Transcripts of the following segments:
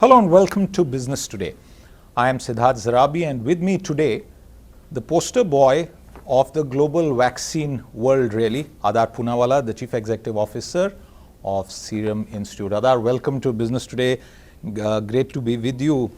Hello and welcome to Business Today. I am Siddharth Zarabi, and with me today, the poster boy of the global vaccine world really, Adar Poonawalla, the Chief Executive Officer of Serum Institute. Adar, welcome to Business Today. Great to be with you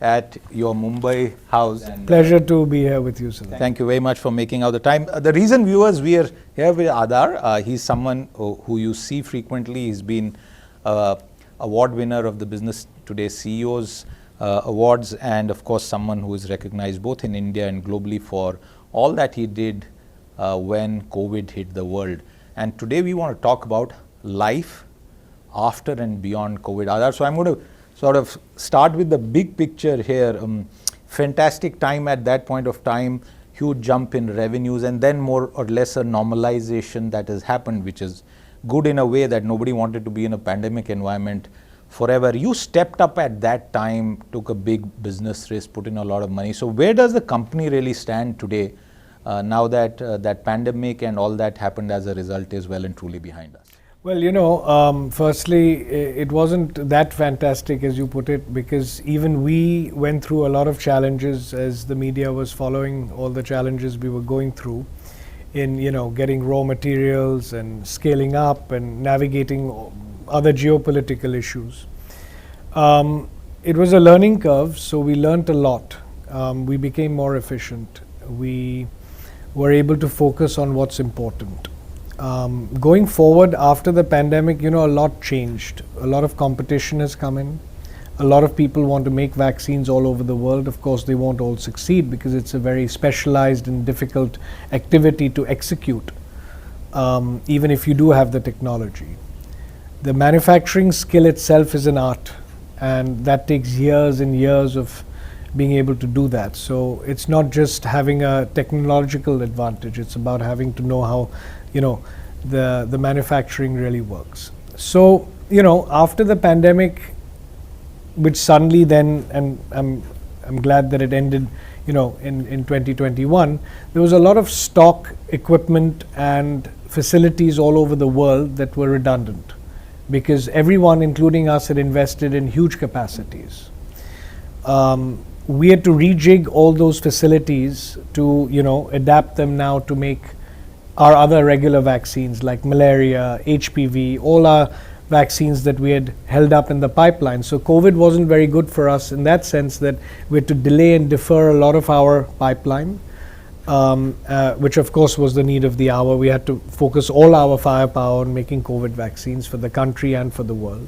at your Mumbai house. And pleasure to be here with you, Siddharth. Thank you very much for making out the time. The reason, viewers, we are here with Adar, he's someone who you see frequently. He's been award winner of the Business Today CEOs awards, and of course someone who is recognized both in India and globally for all that he did when COVID hit the world. And today we want to talk about life after and beyond COVID. Adar, so I'm going to sort of start with the big picture here. Fantastic time at that point of time, huge jump in revenues, and then more or less a normalization that has happened, which is good in a way that nobody wanted to be in a pandemic environment forever. You stepped up at that time, took a big business risk, put in a lot of money. So where does the company really stand today now that that pandemic and all that happened as a result is well and truly behind us? Well, you know, firstly, it wasn't that fantastic as you put it, because even we went through a lot of challenges as the media was following all the challenges we were going through in, you know, getting raw materials and scaling up and navigating other geopolitical issues. It was a learning curve, so we learnt a lot. We became more efficient. We were able to focus on what's important. Going forward after the pandemic, you know, a lot changed. A lot of competition has come in. A lot of people want to make vaccines all over the world. Of course, they won't all succeed because it's a very specialized and difficult activity to execute, even if you do have the technology. The manufacturing skill itself is an art, and that takes years and years of being able to do that. So it's not just having a technological advantage, it's about having to know how, you know, the manufacturing really works. So, you know, after the pandemic, which suddenly then, and I'm glad that it ended, you know, in 2021, there was a lot of stock, equipment and facilities all over the world that were redundant, because everyone, including us, had invested in huge capacities. We had to rejig all those facilities to, you know, adapt them now to make our other regular vaccines like malaria, HPV, all our vaccines that we had held up in the pipeline. So COVID wasn't very good for us in that sense, that we had to delay and defer a lot of our pipeline, which of course was the need of the hour. We had to focus all our firepower on making COVID vaccines for the country and for the world.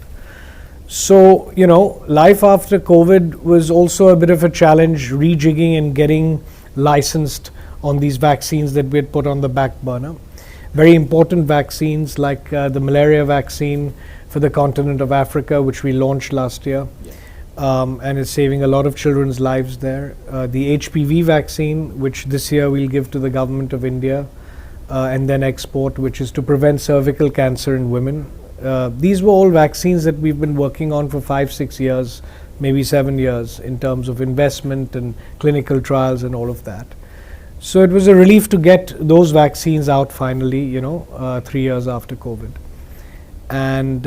So, you know, life after COVID was also a bit of a challenge, rejigging and getting licensed on these vaccines that we had put on the back burner. Very important vaccines like the malaria vaccine for the continent of Africa, which we launched last year, and is saving a lot of children's lives there. The HPV vaccine, which this year we'll give to the government of India and then export, which is to prevent cervical cancer in women. These were all vaccines that we've been working on for 5-6 years, maybe 7 years, in terms of investment and clinical trials and all of that. So it was a relief to get those vaccines out finally, you know, 3 years after COVID. And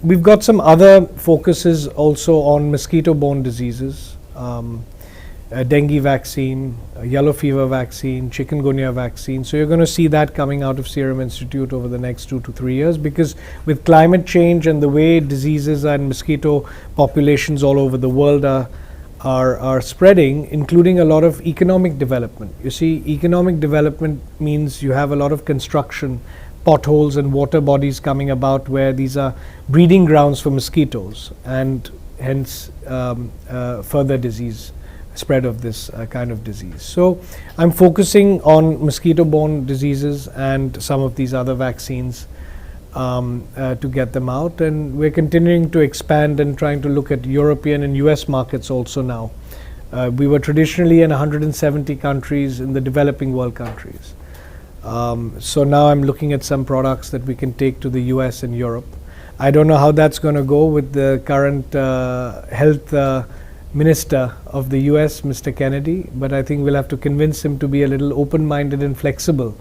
we've got some other focuses also on mosquito-borne diseases, a dengue vaccine, a yellow fever vaccine, chikungunya vaccine. So you're going to see that coming out of Serum Institute over the next 2 to 3 years, because with climate change and the way diseases and mosquito populations all over the world are spreading, including a lot of economic development. You see, economic development means you have a lot of construction, potholes and water bodies coming about where these are breeding grounds for mosquitoes, and hence further disease, spread of this kind of disease. So I'm focusing on mosquito-borne diseases and some of these other vaccines to get them out, and we're continuing to expand and trying to look at European and US markets also now. We were traditionally in 170 countries in the developing world countries. So now I'm looking at some products that we can take to the US and Europe. I don't know how that's going to go with the current health minister of the US, Mr. Kennedy, but I think we'll have to convince him to be a little open-minded and flexible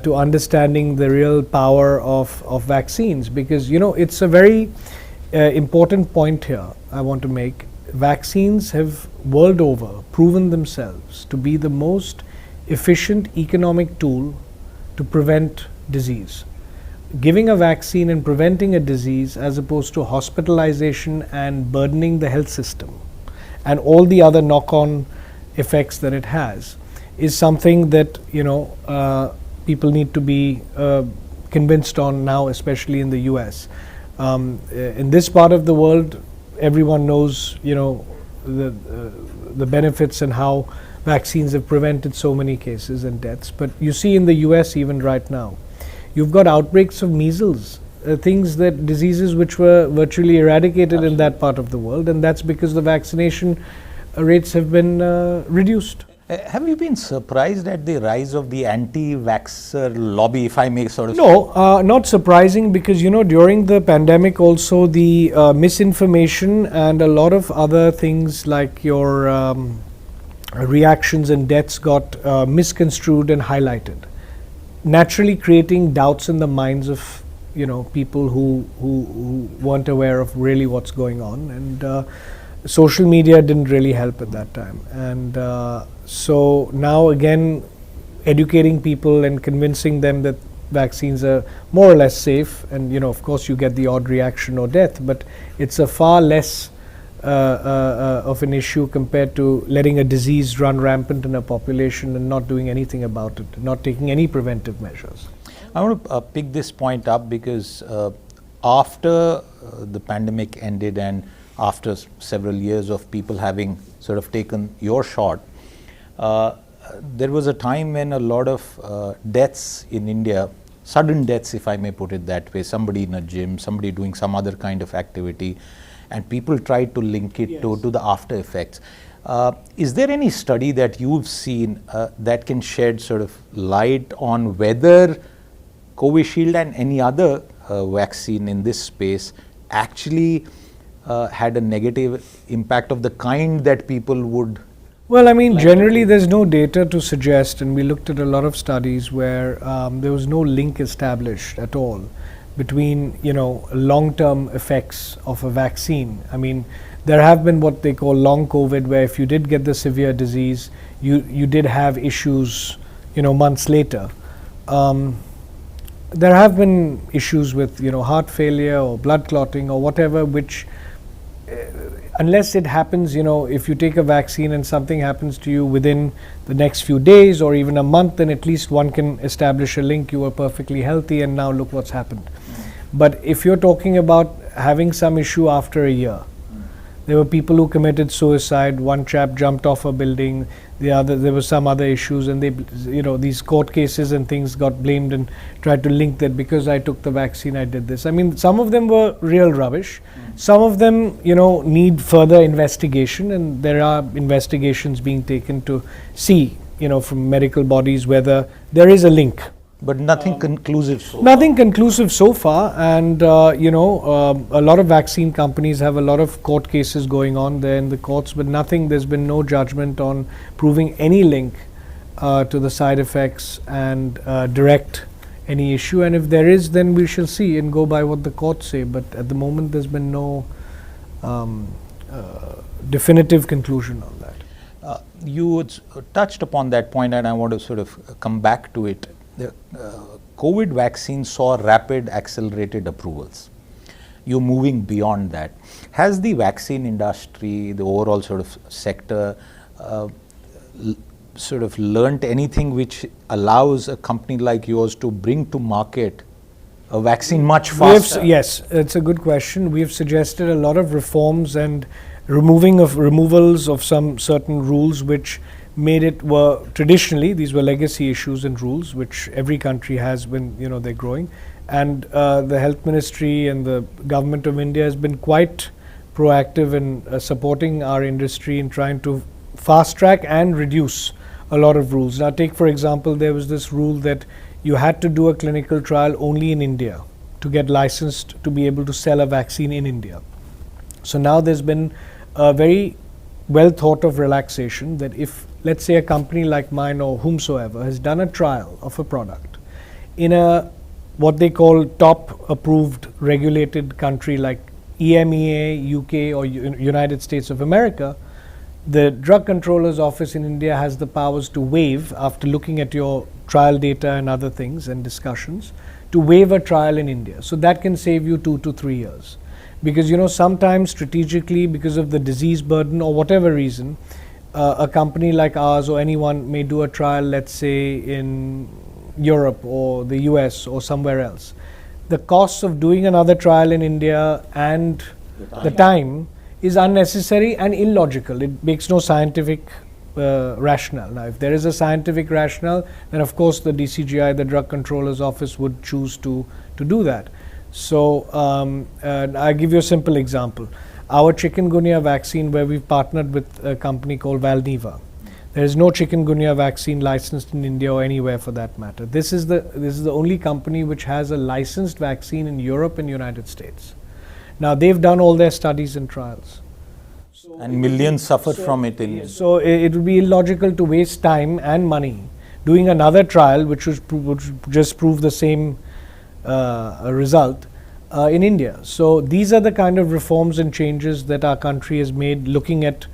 to understanding the real power of vaccines, because, you know, it's a very important point here I want to make, vaccines have world over proven themselves to be the most efficient economic tool to prevent disease. Giving a vaccine and preventing a disease as opposed to hospitalization and burdening the health system and all the other knock-on effects that it has is something that people need to be convinced on now, especially in the US. In this part of the world, everyone knows the benefits and how vaccines have prevented so many cases and deaths. But you see in the US even right now, you've got outbreaks of measles, diseases which were virtually eradicated in that part of the world, and that's because the vaccination rates have been reduced. Have you been surprised at the rise of the anti-vaxxer lobby, if I may sort of... No, not surprising, because during the pandemic also the misinformation and a lot of other things like your reactions and deaths got misconstrued and highlighted, naturally creating doubts in the minds of people who weren't aware of really what's going on, and social media didn't really help at that time. And so now again, educating people and convincing them that vaccines are more or less safe, and of course you get the odd reaction or death, but it's a far less of an issue compared to letting a disease run rampant in a population and not doing anything about it, not taking any preventive measures. I want to pick this point up because after the pandemic ended and after several years of people having sort of taken your shot, there was a time when a lot of deaths in India, sudden deaths if I may put it that way, somebody in a gym, somebody doing some other kind of activity, and people tried to link it to the after effects. Is there any study that you've seen that can shed sort of light on whether Covishield and any other vaccine in this space actually had a negative impact of the kind that people would? Well, I mean, generally there's no data to suggest, and we looked at a lot of studies where there was no link established at all between long-term effects of a vaccine. I mean, there have been what they call long COVID, where if you did get the severe disease, you did have issues months later. There have been issues with heart failure or blood clotting or whatever, which unless it happens, if you take a vaccine and something happens to you within the next few days or even a month, then at least one can establish a link. You were perfectly healthy and now look what's happened. But if you're talking about having some issue after a year, there were people who committed suicide. One chap jumped off a building. There were some other issues, and these court cases and things got blamed and tried to link that because I took the vaccine, I did this. I mean, some of them were real rubbish. Some of them, need further investigation, and there are investigations being taken to see, from medical bodies whether there is a link. But nothing conclusive so Nothing conclusive so far, and a lot of vaccine companies have a lot of court cases going on there in the courts, but there's been no judgment on proving any link to the side effects and direct any issue. And if there is, then we shall see and go by what the courts say. But at the moment, there's been no definitive conclusion on that. You touched upon that point, and I want to sort of come back to it. The COVID vaccine saw rapid accelerated approvals. You're moving beyond that. Has the vaccine industry, the overall sort of sector, sort of learnt anything which allows a company like yours to bring to market a vaccine much faster? Yes, it's a good question. We have suggested a lot of reforms and removals of some certain rules which made it traditionally these were legacy issues and rules which every country has when they're growing, and the health ministry and the government of India has been quite proactive in supporting our industry in trying to fast track and reduce a lot of rules. Now take for example, there was this rule that you had to do a clinical trial only in India to get licensed to be able to sell a vaccine in India. So now there's been a very well thought of relaxation that if, let's say, a company like mine or whomsoever has done a trial of a product in a what they call top approved regulated country like EMEA, UK, or United States of America, the Drug Controller's Office in India has the powers to waive, after looking at your trial data and other things and discussions, to waive a trial in India. So that can save you 2 to 3 years. Because sometimes strategically, because of the disease burden or whatever reason, a company like ours or anyone may do a trial, let's say in Europe or the US or somewhere else. The costs of doing another trial in India and the time is unnecessary and illogical. It makes no scientific rationale. Now, if there is a scientific rationale, then of course the DCGI, the Drug Controller's Office, would choose to do that. So I'll give you a simple example. Our chikungunya vaccine, where we've partnered with a company called Valneva. There is no chikungunya vaccine licensed in India or anywhere for that matter. This is the only company which has a licensed vaccine in Europe and United States. Now they've done all their studies and trials. And millions suffered from it. So it would be illogical to waste time and money doing another trial which would just prove the same result in India. So these are the kind of reforms and changes that our country has made, looking at,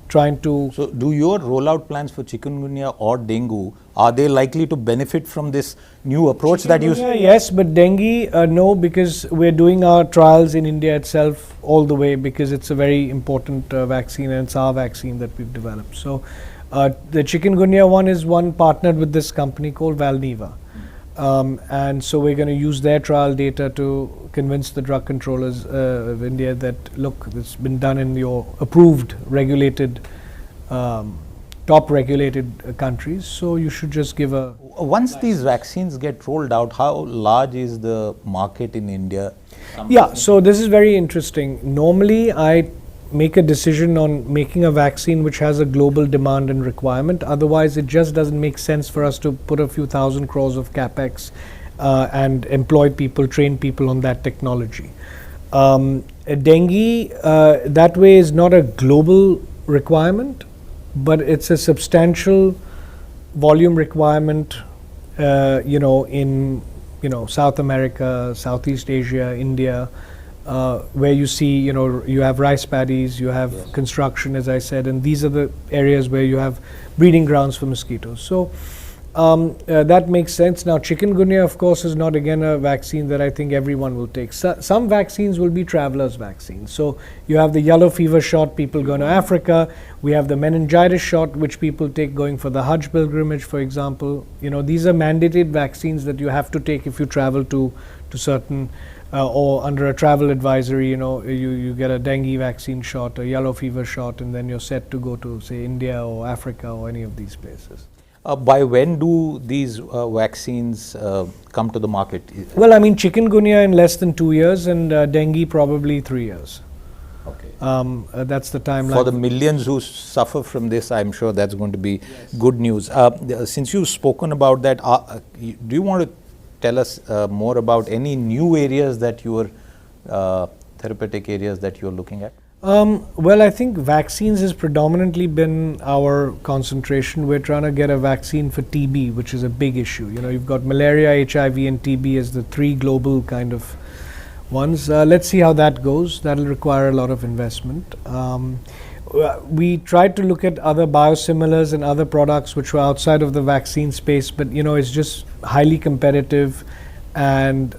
trying to... So do your rollout plans for chikungunya or dengue, are they likely to benefit from this new approach that you... Yes, but dengue, no, because we're doing our trials in India itself all the way, because it's a very important vaccine, and it's our vaccine that we've developed. So the chikungunya one is one partnered with this company called Valneva. And so we're going to use their trial data to convince the drug controllers of India that, look, it's been done in your approved, regulated, top regulated countries, so you should just give a... Once these vaccines get rolled out, how large is the market in India? Yeah, so this is very interesting. Normally, I make a decision on making a vaccine which has a global demand and requirement. Otherwise, it just doesn't make sense for us to put a few thousand crores of capex and employ people, train people on that technology. Dengue, that way, is not a global requirement, but it's a substantial volume requirement, in South America, Southeast Asia, India. Where you see, you have rice paddies, you have construction, as I said, and these are the areas where you have breeding grounds for mosquitoes. So that makes sense. Now, chikungunya, of course, is not again a vaccine that I think everyone will take. Some vaccines will be travelers' vaccines. So you have the yellow fever shot, people going to Africa. We have the meningitis shot, which people take going for the Hajj pilgrimage, for example. These are mandated vaccines that you have to take if you travel to certain... or under a travel advisory, you get a dengue vaccine shot, a yellow fever shot, and then you're set to go to, say, India or Africa or any of these places. By when do these vaccines come to the market? Well, I mean, chikungunya in less than 2 years, and dengue probably 3 years. Okay. That's the timeline. For the millions who suffer from this, I'm sure that's going to be good news. Since you've spoken about that, do you want to tell us more about any new areas that you are, therapeutic areas that you're looking at? Well, I think vaccines has predominantly been our concentration. We're trying to get a vaccine for TB, which is a big issue. You've got malaria, HIV, and TB as the three global kind of ones. Let's see how that goes. That'll require a lot of investment. We tried to look at other biosimilars and other products which were outside of the vaccine space, but it's just highly competitive, and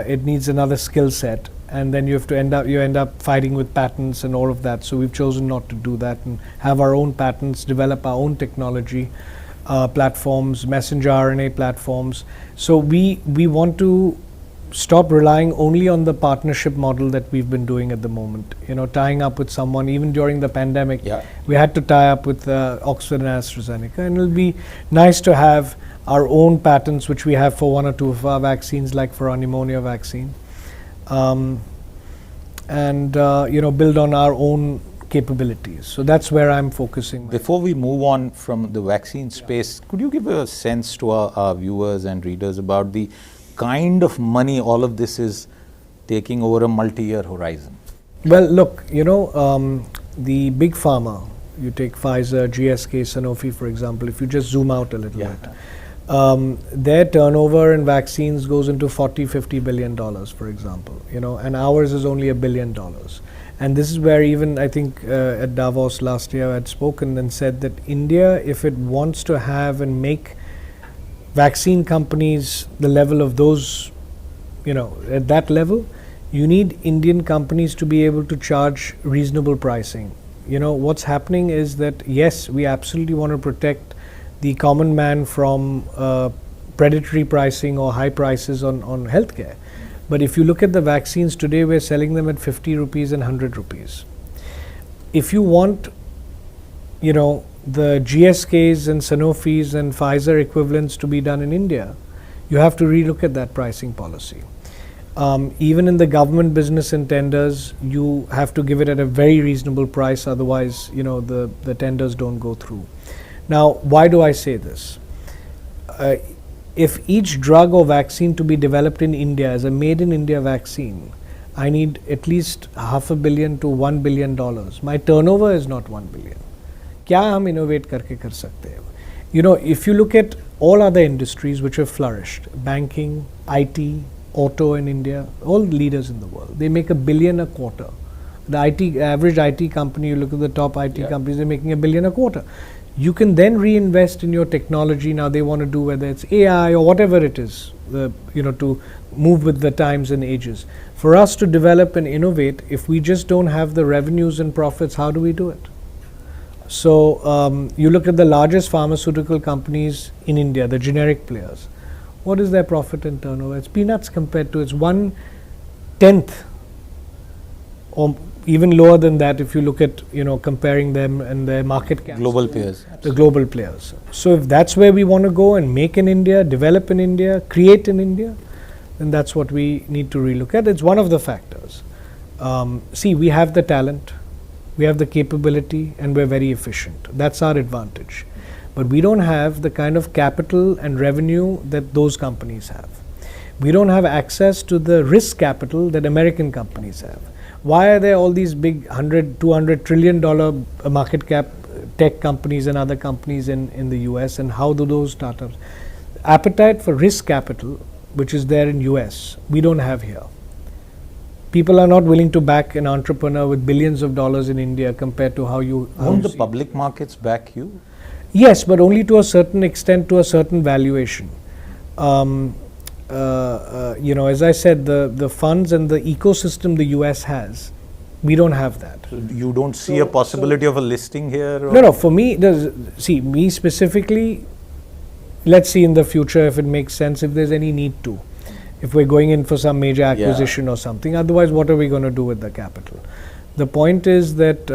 it needs another skill set, and then you end up fighting with patents and all of that. So we've chosen not to do that and have our own patents, develop our own technology platforms, messenger RNA platforms. So we want to stop relying only on the partnership model that we've been doing at the moment. Tying up with someone. Even during the pandemic, we had to tie up with Oxford and AstraZeneca, and it'll be nice to have our own patents, which we have for one or two of our vaccines, like for our pneumonia vaccine, and build on our own capabilities. So that's where I'm focusing. Before we move on from the vaccine space, could you give a sense to our viewers and readers about the kind of money all of this is taking over a multi-year horizon? Well, look, the big pharma, you take Pfizer, GSK, Sanofi, for example, if you just zoom out a little bit, their turnover in vaccines goes into 40-50 billion dollars, for example, and ours is only $1 billion. And this is where even I think at Davos last year I had spoken and said that India, if it wants to have and make vaccine companies the level of those, at that level, you need Indian companies to be able to charge reasonable pricing. What's happening is that, yes, we absolutely want to protect the common man from predatory pricing or high prices on healthcare. But if you look at the vaccines today, we're selling them at 50 rupees and 100 rupees. If you want, the GSKs and Sanofi's and Pfizer equivalents to be done in India, you have to relook at that pricing policy. Even in the government business and tenders, you have to give it at a very reasonable price, otherwise, the tenders don't go through. Now, why do I say this? If each drug or vaccine to be developed in India as a made in India vaccine, I need at least $500 million to $1 billion. My turnover is not 1 billion. क्या हम innovate करके कर सकते हैं? If you look at all other industries which have flourished, banking, IT, auto in India, all leaders in the world, they make $1 billion a quarter. The average IT company, you look at the top IT companies, they're making $1 billion a quarter. You can then reinvest in your technology. Now they want to do, whether it's AI or whatever it is, to move with the times and ages. For us to develop and innovate, if we just don't have the revenues and profits, how do we do it? So you look at the largest pharmaceutical companies in India, the generic players. What is their profit and turnover? It's peanuts compared to, it's 1/10 or even lower than that if you look at, comparing them and their market cap. Global players. The global players. So if that's where we want to go and make in India, develop in India, create in India, then that's what we need to relook at. It's one of the factors. See, we have the talent, we have the capability, and we're very efficient. That's our advantage. But we don't have the kind of capital and revenue that those companies have. We don't have access to the risk capital that American companies have. Why are there all these big $100-200 trillion market cap tech companies and other companies in the US, and how do those startups? Appetite for risk capital, which is there in US, we don't have here. People are not willing to back an entrepreneur with billions of dollars in India compared to how you... Won't the public markets back you? Yes, but only to a certain extent, to a certain valuation. As I said, the funds and the ecosystem the US has, we don't have that. So you don't see a possibility of a listing here? Or? No, for me, me specifically, let's see in the future if it makes sense, if there's any need to. If we're going in for some major acquisition or something, otherwise what are we going to do with the capital? The point is that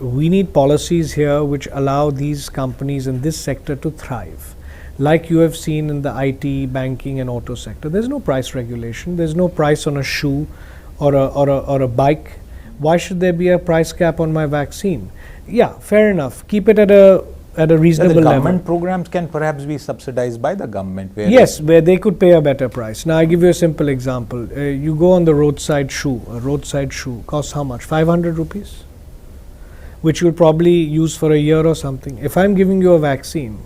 we need policies here which allow these companies in this sector to thrive. Like you have seen in the IT, banking and auto sector, there's no price regulation, there's no price on a shoe or a bike. Why should there be a price cap on my vaccine? Yeah, fair enough. Keep it at a reasonable level. The government programs can perhaps be subsidized by the government. Yes, where they could pay a better price. Now I give you a simple example. You go on the roadside shoe. A roadside shoe costs how much? 500 rupees? Which you'll probably use for a year or something. If I'm giving you a vaccine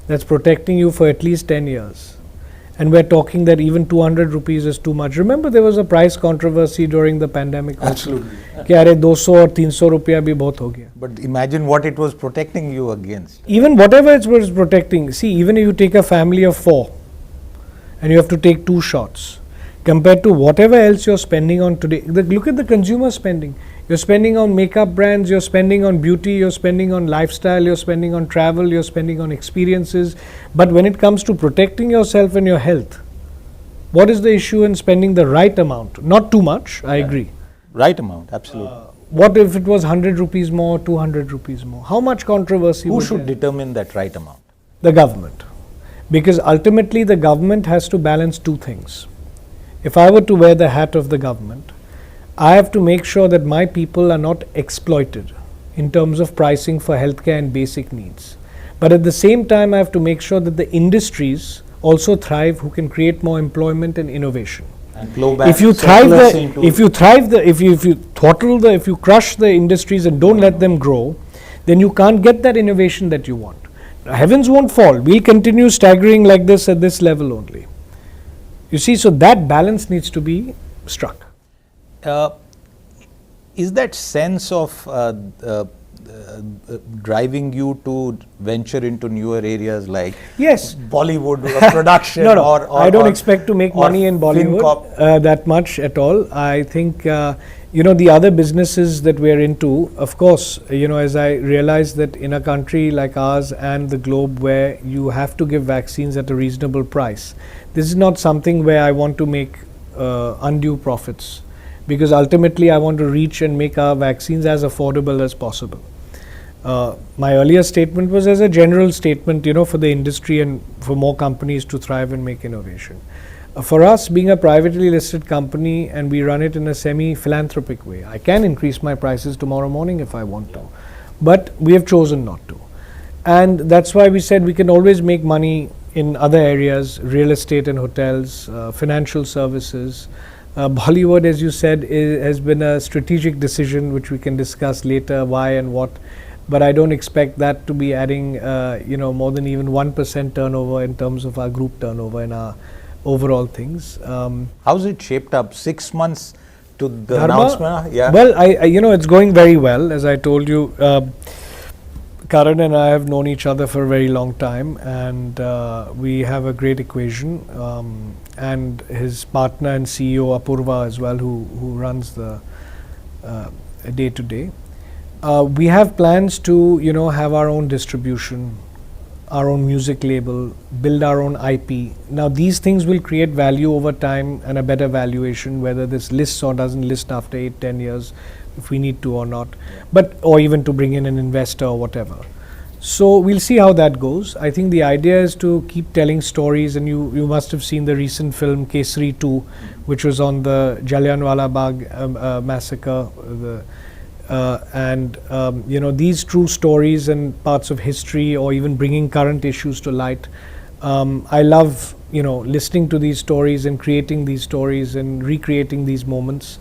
that's protecting you for at least 10 years, and we're talking that even 200 rupees is too much. Remember, there was a price controversy during the pandemic. Absolutely. कि अरे 200 और 300 रुपया भी बहुत हो गया. But imagine what it was protecting you against. Even whatever it was protecting. See, even if you take a family of 4 and you have to take 2 shots, compared to whatever else you're spending on today, look at the consumer spending. You're spending on makeup brands, you're spending on beauty, you're spending on lifestyle, you're spending on travel, you're spending on experiences. But when it comes to protecting yourself and your health, what is the issue in spending the right amount? Not too much, I agree. Right amount, absolutely. What if it was 100 rupees more, 200 rupees more? How much controversy? Who should determine that right amount? The government. Because ultimately the government has to balance 2 things. If I were to wear the hat of the government, I have to make sure that my people are not exploited in terms of pricing for healthcare and basic needs. But at the same time, I have to make sure that the industries also thrive, who can create more employment and innovation. And flow back If you crush the industries and don't let them grow, then you can't get that innovation that you want. heavens won't fall. We'll continue staggering like this at this level only. You see, so that balance needs to be struck. Is that sense of driving you to venture into newer areas like Yes. Bollywood production? No, or I don't expect to make money in Bollywood FinCorp? that much at all. I think, the other businesses that we're into, of course, as I realize that in a country like ours and the globe where you have to give vaccines at a reasonable price, this is not something where I want to make undue profits, because ultimately I want to reach and make our vaccines as affordable as possible. My earlier statement was as a general statement, for the industry and for more companies to thrive and make innovation. For us, being a privately listed company, and we run it in a semi-philanthropic way, I can increase my prices tomorrow morning if I want to, but we have chosen not to. And that's why we said we can always make money in other areas, real estate and hotels, financial services. Bollywood, as you said, has been a strategic decision which we can discuss later, why and what. But I don't expect that to be adding, more than even 1% turnover in terms of our group turnover in our overall things. How's it shaped up? 6 months to the Dharma? announcement? Yeah. Well, I it's going very well. As I told you, Karan and I have known each other for a very long time, and we have a great equation. And his partner and CEO Apurva as well, who runs the day to day. We have plans to have our own distribution, our own music label, build our own IP. Now these things will create value over time and a better valuation, whether this lists or doesn't list after 8-10 years, if we need to or not, or even to bring in an investor or whatever. So we'll see how that goes. I think the idea is to keep telling stories, and you must have seen the recent film Kesari 2, which was on the Jallianwala Bagh massacre, these true stories and parts of history, or even bringing current issues to light. I love listening to these stories and creating these stories and recreating these moments.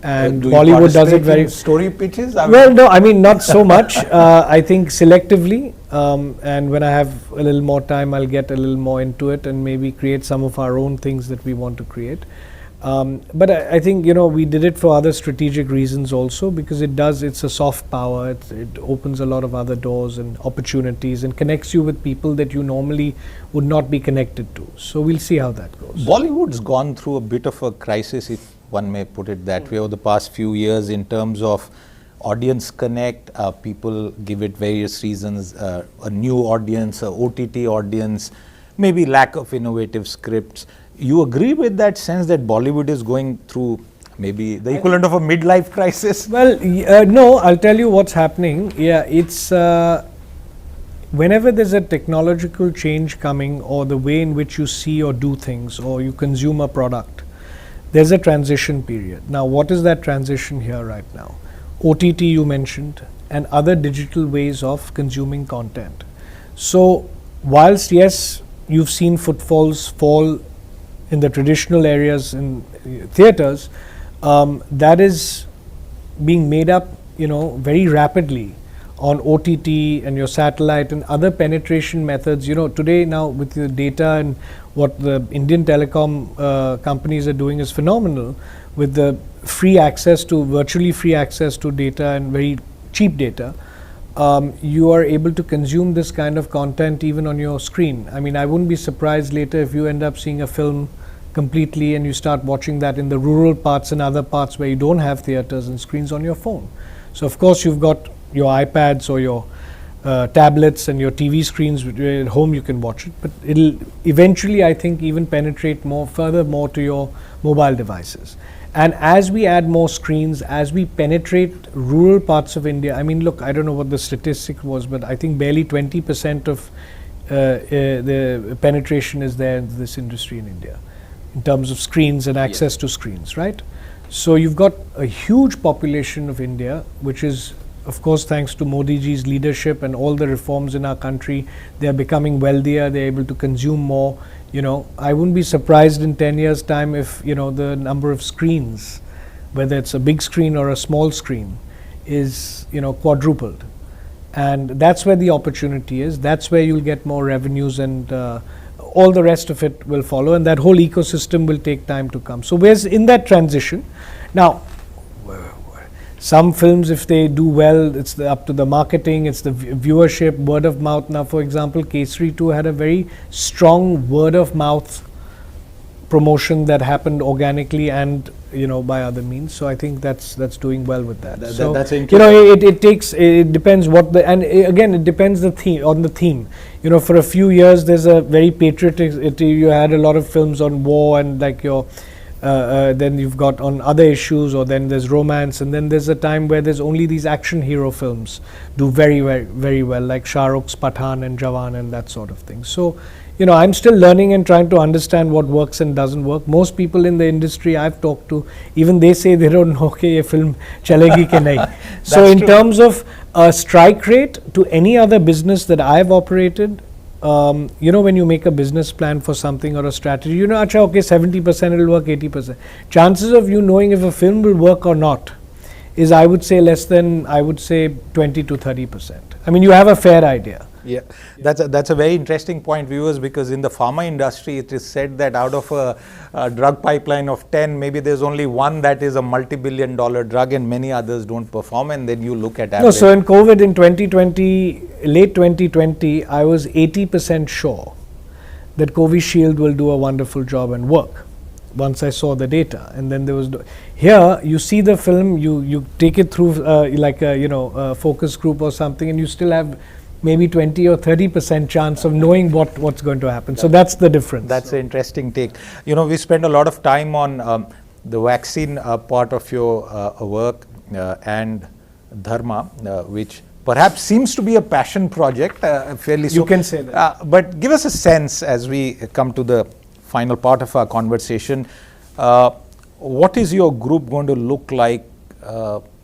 And Bollywood does it very. Story pitches? Well, no, I mean not so much. I think selectively, and when I have a little more time, I'll get a little more into it and maybe create some of our own things that we want to create. But I think we did it for other strategic reasons also, because it's a soft power. It opens a lot of other doors and opportunities and connects you with people that you normally would not be connected to. So we'll see how that goes. Bollywood's gone through a bit of a crisis, if one may put it that way, over the past few years in terms of audience connect. People give it various reasons, a new audience, a OTT audience, maybe lack of innovative scripts. You agree with that sense that Bollywood is going through maybe the equivalent of a midlife crisis? Well, no, I'll tell you what's happening. Yeah, it's whenever there's a technological change coming, or the way in which you see or do things, or you consume a product, there's a transition period. Now, what is that transition here right now? OTT you mentioned, and other digital ways of consuming content. So, whilst yes, you've seen footfalls fall in the traditional areas in theaters, that is being made up, very rapidly on OTT and your satellite and other penetration methods. Today now with the data and what the Indian telecom companies are doing is phenomenal, with the virtually free access to data and very cheap data. You are able to consume this kind of content even on your screen. I mean, I wouldn't be surprised later if you end up seeing a film completely and you start watching that in the rural parts and other parts where you don't have theaters and screens on your phone. So of course you've got your iPads or your tablets and your TV screens at home, you can watch it, but it'll eventually, I think, even penetrate furthermore to your mobile devices. And as we add more screens, as we penetrate rural parts of India, I mean, look, I don't know what the statistic was, but I think barely 20% of the penetration is there in this industry in India, in terms of screens and access to screens, right? So you've got a huge population of India, which is, of course, thanks to Modi ji's leadership and all the reforms in our country, they are becoming wealthier, they're able to consume more. I wouldn't be surprised in 10 years' time if, the number of screens, whether it's a big screen or a small screen, is, quadrupled. And that's where the opportunity is. That's where you'll get more revenues, and all the rest of it will follow, and that whole ecosystem will take time to come. So we're in that transition. Now, some films, if they do well, it's up to the marketing, it's the viewership, word of mouth. Now, for example, Kesari 2 had a very strong word of mouth promotion that happened organically and by other means. So I think that's doing well with that. So that's interesting. It depends what and again it depends on the theme. For a few years there's a very patriotic. You had a lot of films on war and like then you've got on other issues, or then there's romance, and then there's a time where there's only these action hero films do very, very, very well, like Shah Rukh's Pathan and Jawan and that sort of thing. So I'm still learning and trying to understand what works and doesn't work. Most people in the industry I've talked to, even they say they don't know कि ये film चलेगी कि नहीं. So in terms of strike rate to any other business that I've operated, when you make a business plan for something or a strategy, acha, okay, 70% it'll work, 80%. Chances of you knowing if a film will work or not is, I would say, less than, 20 to 30%. I mean, you have a fair idea. Yeah, that's a very interesting point, viewers, because in the pharma industry, it is said that out of a drug pipeline of 10, maybe there's only one that is a multi-billion-dollar drug, and many others don't perform, and then you look at average. No, so in COVID in 2020, late 2020, I was 80% sure that Covishield will do a wonderful job and work once I saw the data. And then there was here you see the film, you take it through like a focus group or something, and you still have maybe 20 or 30% chance of knowing what's going to happen. So that's the difference. That's an interesting take. We spend a lot of time on the vaccine part of your work and Dharma, which perhaps seems to be a passion project, fairly so. You can say that. But give us a sense as we come to the final part of our conversation. What is your group going to look like,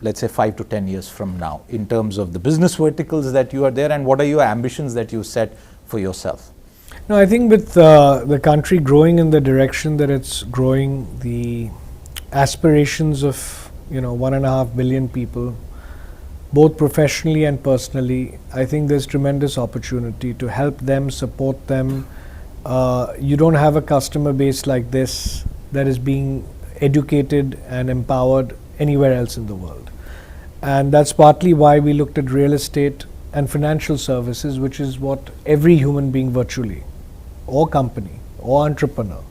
let's say 5 to 10 years from now, in terms of the business verticals that you are there, and what are your ambitions that you set for yourself? No, I think with the country growing in the direction that it's growing, the aspirations of 1.5 billion people, both professionally and personally, I think there's tremendous opportunity to help them, support them. You don't have a customer base like this that is being educated and empowered anywhere else in the world. And that's partly why we looked at real estate and financial services, which is what every human being virtually, or company, or entrepreneur,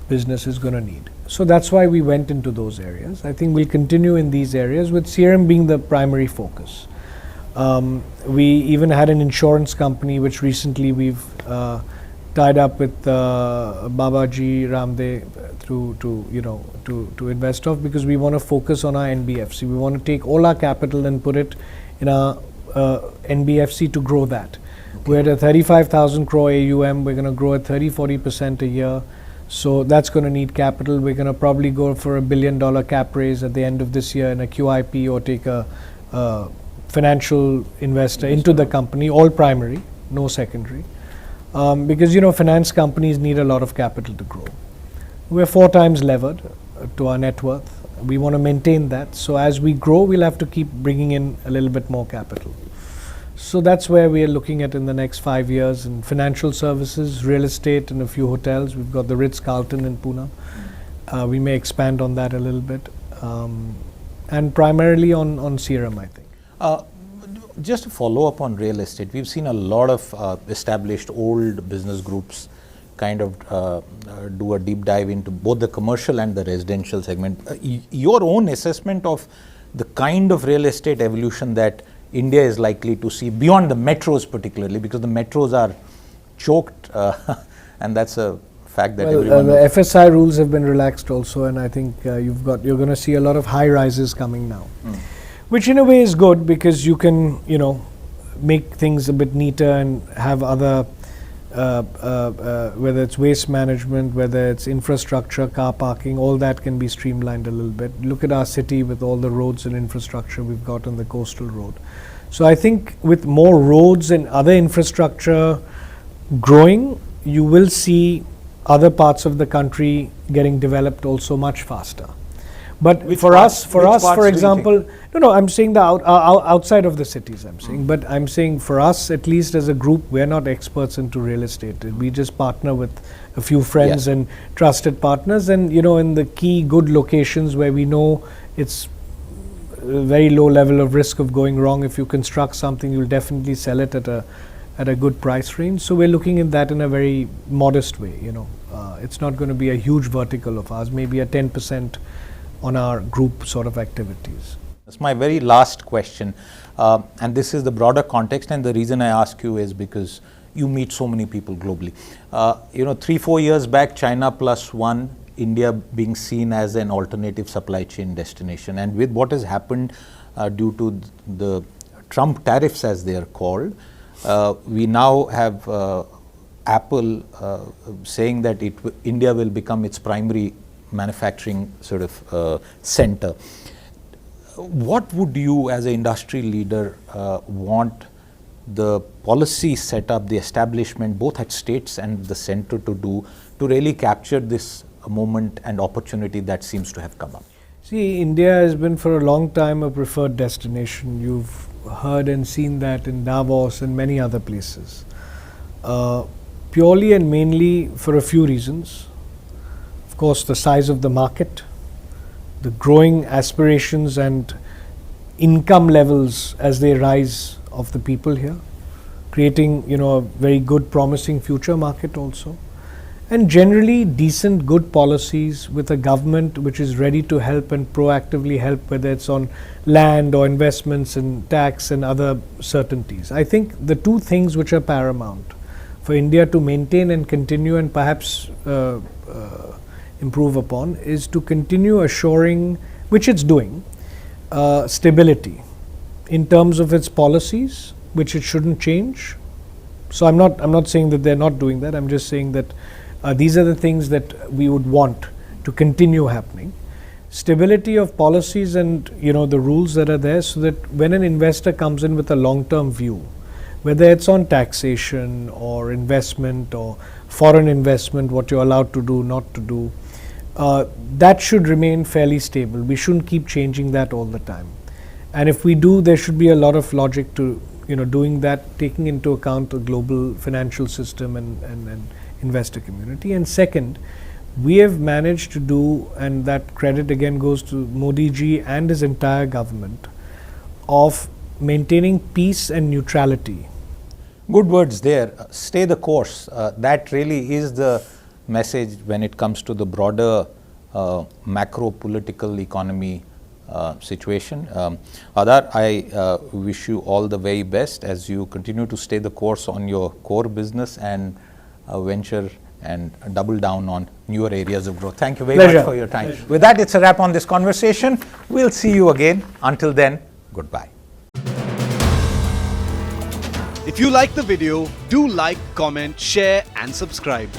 business is going to need. So that's why we went into those areas. I think we'll continue in these areas, with Serum being the primary focus. We even had an insurance company which recently we've tied up with Babaji Ramdev to invest off, because we want to focus on our NBFC. We want to take all our capital and put it in our NBFC to grow that. Okay. We're at a 35,000 crore AUM. We're going to grow at 30-40% a year. So that's going to need capital. We're going to probably go for $1 billion cap raise at the end of this year in a QIP, or take a financial investor into the company, all primary, no secondary. Because finance companies need a lot of capital to grow. We're 4 times levered to our net worth. We want to maintain that. So as we grow, we'll have to keep bringing in a little bit more capital. So that's where we are looking at in the next 5 years, in financial services, real estate, and a few hotels. We've got the Ritz-Carlton in Pune. We may expand on that a little bit. And primarily on Serum, I think. Just to follow up on real estate, we've seen a lot of established old business groups kind of do a deep dive into both the commercial and the residential segment. Your own assessment of the kind of real estate evolution that India is likely to see beyond the metros, particularly because the metros are choked, and that's a fact that everyone the FSI rules have been relaxed also, and I think you're going to see a lot of high rises coming now, which in a way is good, because you can make things a bit neater and have other whether it's waste management, whether it's infrastructure, car parking, all that can be streamlined a little bit. Look at our city with all the roads and infrastructure we've got on the coastal road. So I think with more roads and other infrastructure growing, you will see other parts of the country getting developed also much faster. But Which for parts- us, for which us, parts for do you example, no, I'm saying the outside of the cities. I'm saying, but I'm saying for us, at least as a group, we're not experts into real estate. We just partner with a few friends Yes. and trusted partners, and in the key good locations where we know it's a very low level of risk of going wrong. If you construct something, you'll definitely sell it at a good price range. So we're looking at that in a very modest way. It's not going to be a huge vertical of ours, maybe a 10% on our group sort of activities. That's my very last question, and this is the broader context, and the reason I ask you is because you meet so many people globally. 3-4 years back, China plus one, India being seen as an alternative supply chain destination, and with what has happened due to the Trump tariffs, as they are called, we now have Apple saying that India will become its primary manufacturing sort of center. What would you, as an industry leader, want the policy setup, the establishment, both at states and the center, to do to really capture this moment and opportunity that seems to have come up? See, India has been for a long time a preferred destination. You've heard and seen that in Davos and many other places. Purely and mainly for a few reasons. Of course, the size of the market, the growing aspirations and income levels as they rise of the people here, creating a very good, promising future market also, and generally decent, good policies with a government which is ready to help and proactively help, whether it's on land or investments and tax and other certainties. I think the two things which are paramount for India to maintain and continue and perhaps improve upon is to continue assuring, which it's doing, stability in terms of its policies, which it shouldn't change. So I'm not saying that they're not doing that. I'm just saying that these are the things that we would want to continue happening. Stability of policies and the rules that are there, so that when an investor comes in with a long-term view, whether it's on taxation or investment or foreign investment, what you're allowed to do, not to do, that should remain fairly stable. We shouldn't keep changing that all the time. And if we do, there should be a lot of logic to doing that, taking into account the global financial system and investor community. And second, we have managed to do, and that credit again goes to Modi ji and his entire government, of maintaining peace and neutrality. Good words there. Stay the course. That really is the message when it comes to the broader macro political economy situation. Adar, I wish you all the very best as you continue to stay the course on your core business and venture and double down on newer areas of growth. Thank you very much for your time. Pleasure. With that, it's a wrap on this conversation. We'll see you again. Until then, goodbye. If you like the video, do like, comment, share and subscribe.